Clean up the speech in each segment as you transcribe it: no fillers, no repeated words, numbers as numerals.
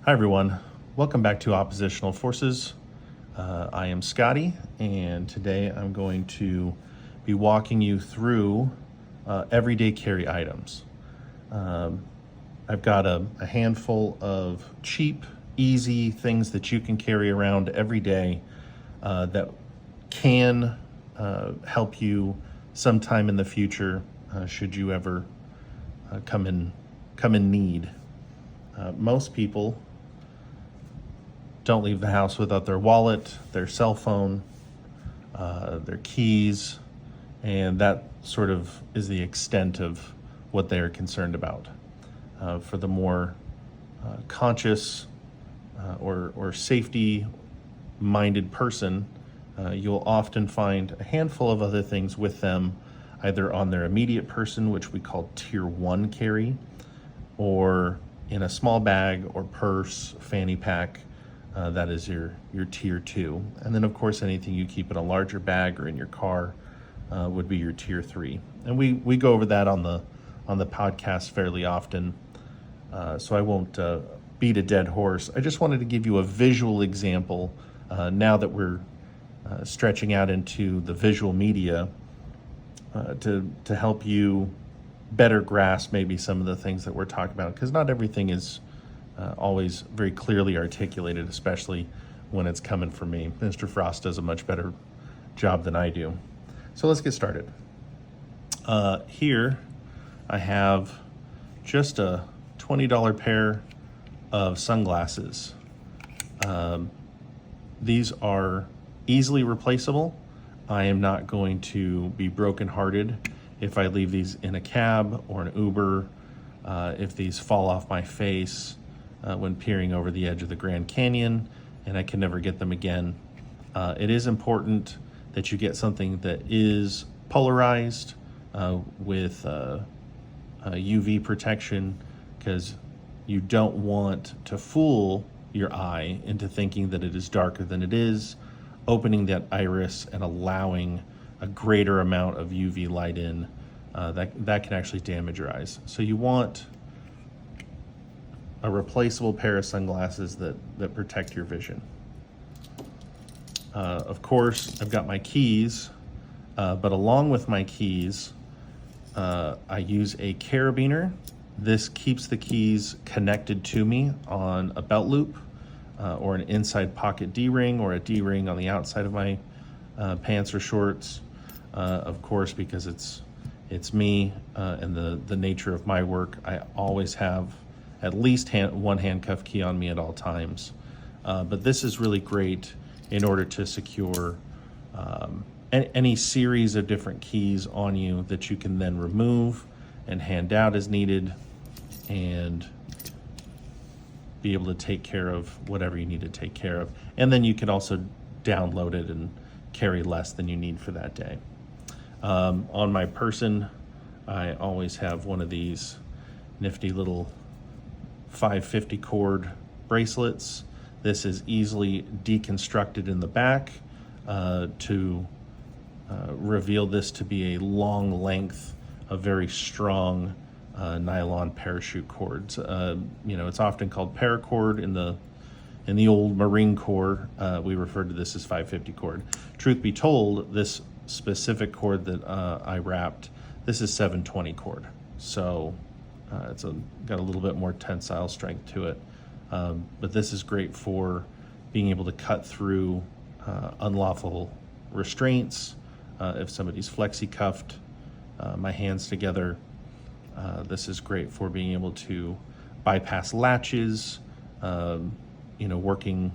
Hi everyone, welcome back to Oppositional Forces. I am Scotty, and today I'm going to be walking you through everyday carry items. I've got a handful of cheap, easy things that you can carry around every day that can help you sometime in the future should you ever come in need. Most people don't leave the house without their wallet, their cell phone, their keys, and that sort of is the extent of what they are concerned about. For the more conscious or safety-minded person, you'll often find a handful of other things with them, either on their immediate person, which we call Tier 1 carry, or in a small bag or purse, fanny pack. That is your Tier 2. And then, of course, anything you keep in a larger bag or in your car would be your Tier 3. And we go over that on the podcast fairly often, so I won't beat a dead horse. I just wanted to give you a visual example now that we're stretching out into the visual media to help you better grasp maybe some of the things that we're talking about, because not everything is always very clearly articulated, especially when it's coming from me. Mr. Frost does a much better job than I do. So let's get started. Here I have just a $20 pair of sunglasses. These are easily replaceable. I am not going to be brokenhearted if I leave these in a cab or an Uber, if these fall off my face when peering over the edge of the Grand Canyon and I can never get them again. It is important that you get something that is polarized with UV protection, because you don't want to fool your eye into thinking that it is darker than it is, opening that iris and allowing a greater amount of UV light in. That can actually damage your eyes. So you want a replaceable pair of sunglasses that protect your vision. Of course, I've got my keys, but along with my keys, I use a carabiner. This keeps the keys connected to me on a belt loop or an inside pocket D-ring or a D-ring on the outside of my pants or shorts. Of course, because it's me and the nature of my work, I always have at least one handcuff key on me at all times. But this is really great in order to secure any series of different keys on you that you can then remove and hand out as needed, and be able to take care of whatever you need to take care of. And then you can also download it and carry less than you need for that day. On my person, I always have one of these nifty little 550 cord bracelets. This is easily deconstructed in the back to reveal this to be a long length of very strong nylon parachute cords. It's often called paracord in the old Marine Corps. We refer to this as 550 cord. Truth be told, this specific cord that I wrapped, this is 720 cord. So it's got a little bit more tensile strength to it. But this is great for being able to cut through unlawful restraints. If somebody's flexi-cuffed my hands together, this is great for being able to bypass latches, working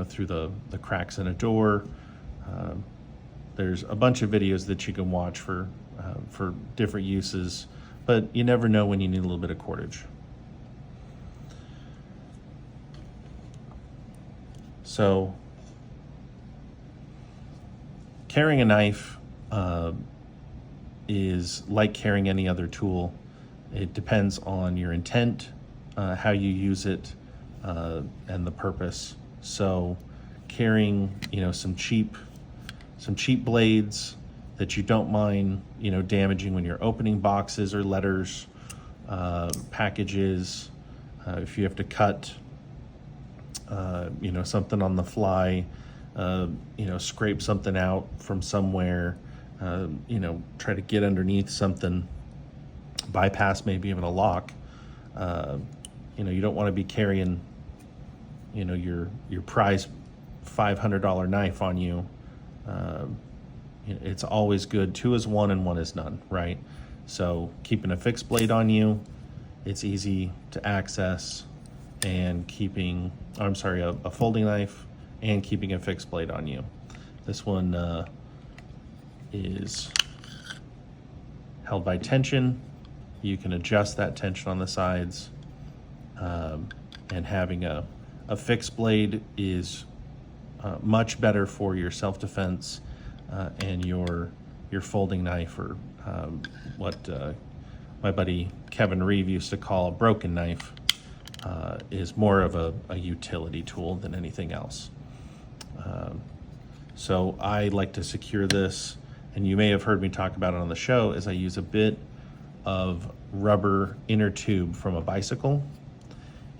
through the cracks in a door. There's a bunch of videos that you can watch for different uses, but you never know when you need a little bit of cordage. So carrying a knife is like carrying any other tool. It depends on your intent, how you use it, and the purpose. So carrying, some cheap blades that you don't mind, damaging when you're opening boxes or letters, packages, if you have to cut you know, something on the fly, you know, scrape something out from somewhere, you know, try to get underneath something, bypass maybe even a lock. You know, you don't want to be carrying, you know, your prized $500 knife on you. It's always good. 2 is 1 and 1 is none, right? So keeping a fixed blade on you, it's easy to access, and keeping, I'm sorry, a folding knife and keeping a fixed blade on you. This one is held by tension. You can adjust that tension on the sides, and having a fixed blade is much better for your self-defense and your folding knife, or what my buddy Kevin Reeve used to call a broken knife, is more of a utility tool than anything else. So I like to secure this, and you may have heard me talk about it on the show, is I use a bit of rubber inner tube from a bicycle,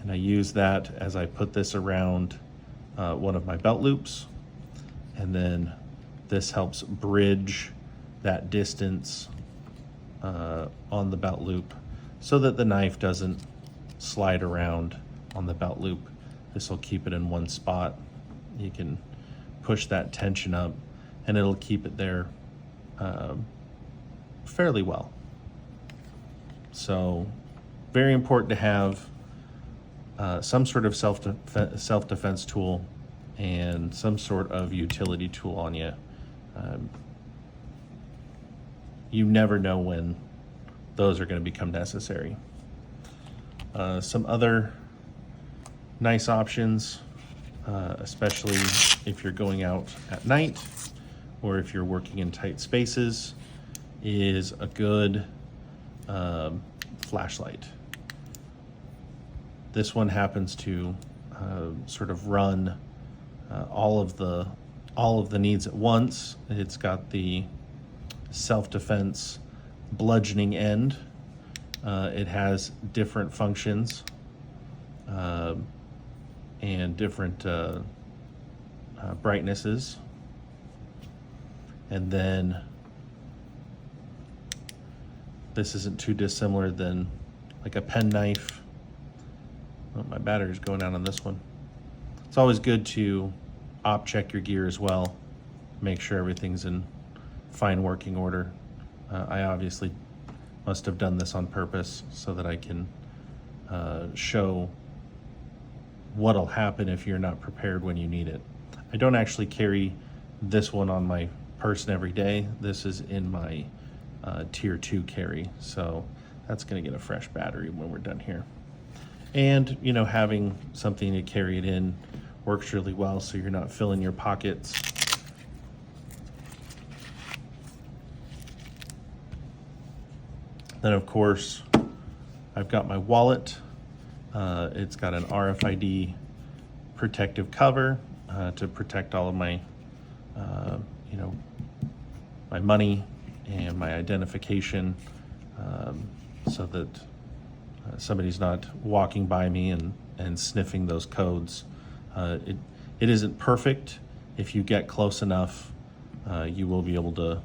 and I use that as I put this around one of my belt loops, and then this helps bridge that distance on the belt loop so that the knife doesn't slide around on the belt loop. This will keep it in one spot. You can push that tension up and it'll keep it there fairly well. So very important to have some sort of self-defense tool and some sort of utility tool on you. You never know when those are going to become necessary. Some other nice options, especially if you're going out at night or if you're working in tight spaces, is a good flashlight. This one happens to sort of run all of the needs at once. It's got the self-defense bludgeoning end. It has different functions and different brightnesses. And then this isn't too dissimilar than like a pen knife. Oh, my battery's going out on this one. It's always good to op check your gear as well. Make sure everything's in fine working order. I obviously must have done this on purpose so that I can show what'll happen if you're not prepared when you need it. I don't actually carry this one on my person every day. This is in my tier 2 carry, so that's going to get a fresh battery when we're done here. And you know, having something to carry it in works really well, so you're not filling your pockets. Then of course I've got my wallet. It's got an RFID protective cover to protect all of my you know, my money and my identification, so that somebody's not walking by me and sniffing those codes. It isn't perfect. If you get close enough, you will be able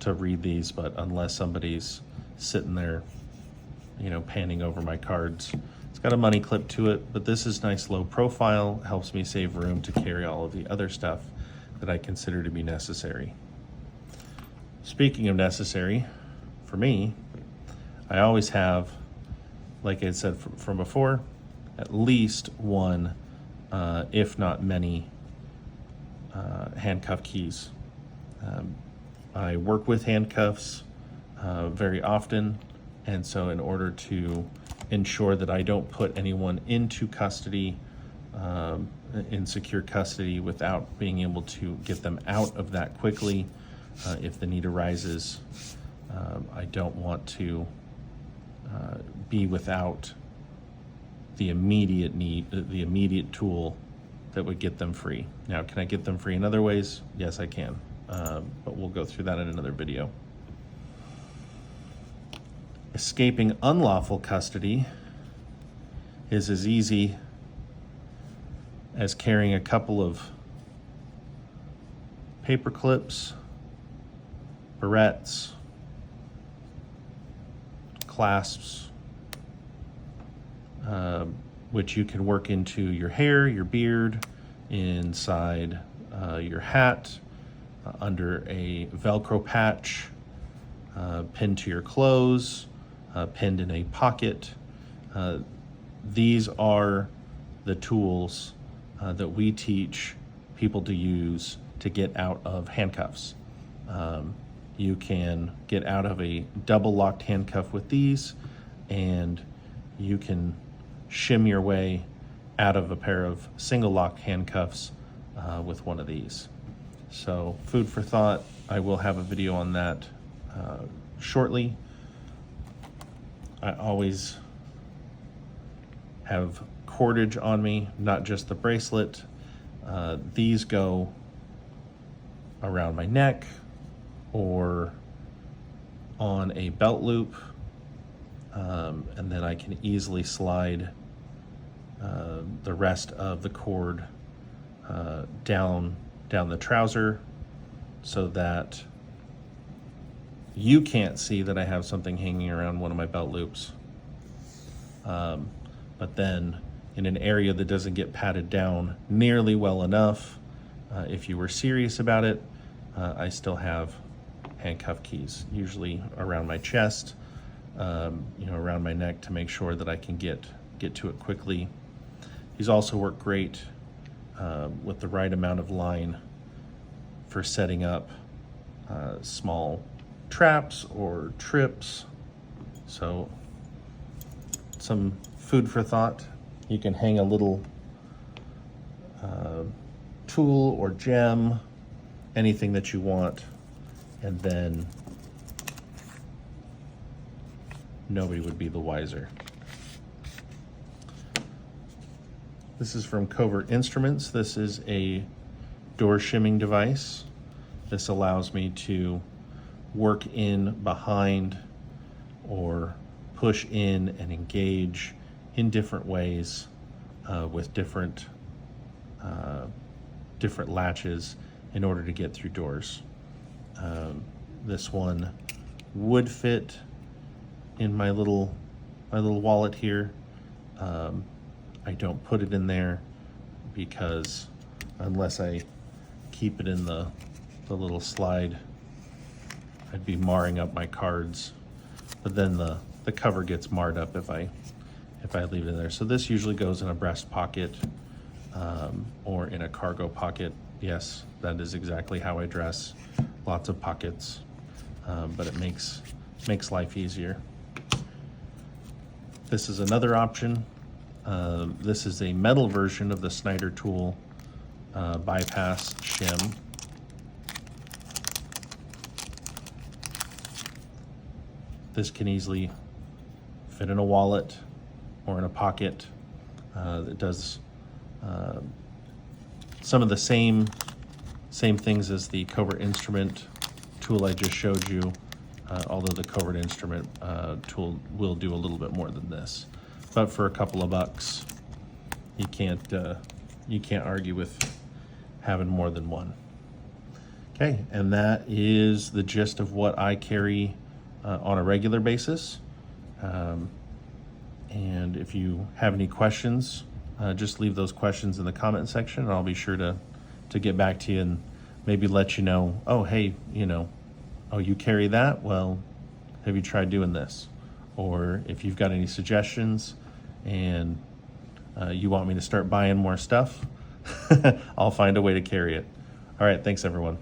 to read these, but unless somebody's sitting there, you know, panning over my cards. It's got a money clip to it, but this is nice low profile, helps me save room to carry all of the other stuff that I consider to be necessary. Speaking of necessary, for me, I always have, like I said from before, at least one, if not many, handcuff keys. I work with handcuffs very often, and so in order to ensure that I don't put anyone into custody, in secure custody, without being able to get them out of that quickly if the need arises, I don't want to be without the immediate need, the immediate tool that would get them free. Now, can I get them free in other ways? Yes, I can, but we'll go through that in another video. Escaping unlawful custody is as easy as carrying a couple of paper clips, barrettes, clasps, which you can work into your hair, your beard, inside your hat, under a Velcro patch, pinned to your clothes, pinned in a pocket. These are the tools that we teach people to use to get out of handcuffs. You can get out of a double locked handcuff with these, and you can shim your way out of a pair of single locked handcuffs with one of these. So food for thought. I will have a video on that shortly. I always have cordage on me, not just the bracelet. These go around my neck or on a belt loop, and then I can easily slide the rest of the cord down the trouser so that you can't see that I have something hanging around one of my belt loops. But then in an area that doesn't get patted down nearly well enough, if you were serious about it, I still have handcuff keys, usually around my chest, around my neck, to make sure that I can get to it quickly. These also work great with the right amount of line for setting up small traps or trips. So some food for thought. You can hang a little tool or gem, anything that you want, and then nobody would be the wiser. This is from Covert Instruments. This is a door shimming device. This allows me to work in behind or push in and engage in different ways with different latches in order to get through doors. This one would fit in my little wallet here. I don't put it in there because unless I keep it in the little slide, I'd be marring up my cards. But then the cover gets marred up if I leave it in there. So this usually goes in a breast pocket or in a cargo pocket. Yes, that is exactly how I dress. Lots of pockets, but it makes life easier. This is another option. This is a metal version of the Snyder tool bypass shim. This can easily fit in a wallet or in a pocket. It does some of the same things as the Covert Instrument tool I just showed you, although the Covert Instrument tool will do a little bit more than this. But for a couple of bucks, you can't argue with having more than one. Okay, and that is the gist of what I carry on a regular basis. And if you have any questions, just leave those questions in the comment section, and I'll be sure to get back to you and maybe let you know, oh, hey, oh, you carry that? Well, have you tried doing this? Or if you've got any suggestions and you want me to start buying more stuff, I'll find a way to carry it. All right, thanks everyone.